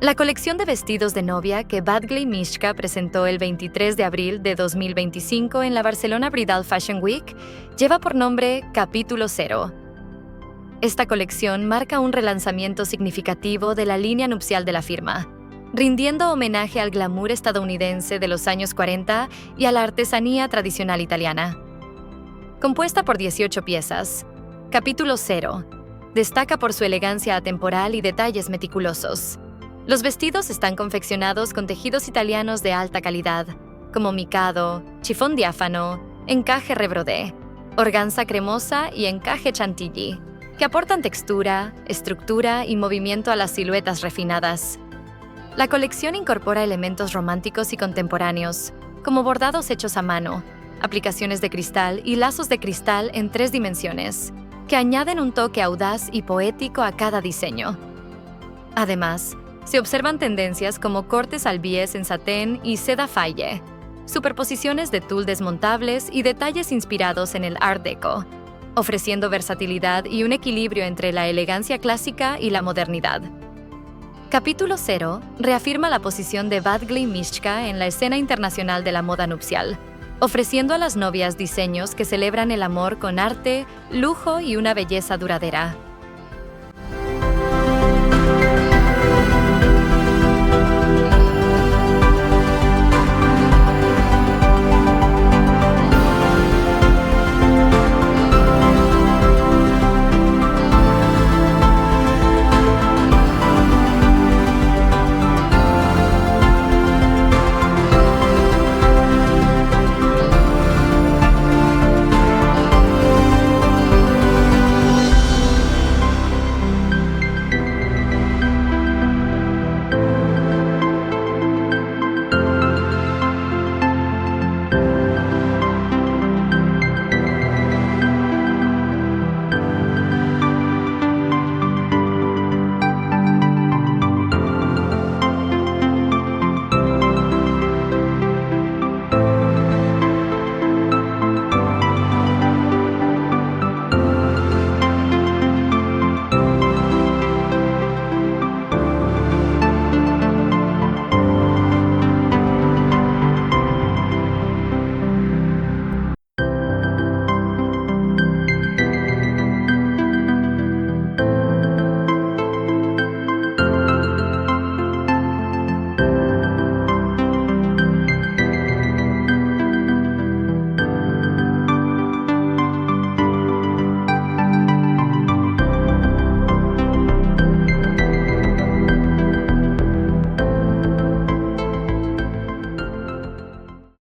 La colección de vestidos de novia que Badgley Mischka presentó el 23 de abril de 2025 en la Barcelona Bridal Fashion Week lleva por nombre Capítulo 0. Esta colección marca un relanzamiento significativo de la línea nupcial de la firma, rindiendo homenaje al glamour estadounidense de los años 40 y a la artesanía tradicional italiana. Compuesta por 18 piezas, Capítulo 0 destaca por su elegancia atemporal y detalles meticulosos. Los vestidos están confeccionados con tejidos italianos de alta calidad, como micado, chifón diáfano, encaje rebrodé, organza cremosa y encaje chantilly, que aportan textura, estructura y movimiento a las siluetas refinadas. La colección incorpora elementos románticos y contemporáneos, como bordados hechos a mano, aplicaciones de cristal y lazos de cristal en 3 dimensiones, que añaden un toque audaz y poético a cada diseño. Además, se observan tendencias como cortes al bies en satén y seda faille, superposiciones de tul desmontables y detalles inspirados en el Art Deco, ofreciendo versatilidad y un equilibrio entre la elegancia clásica y la modernidad. Capítulo 0 reafirma la posición de Badgley Mischka en la escena internacional de la moda nupcial, ofreciendo a las novias diseños que celebran el amor con arte, lujo y una belleza duradera.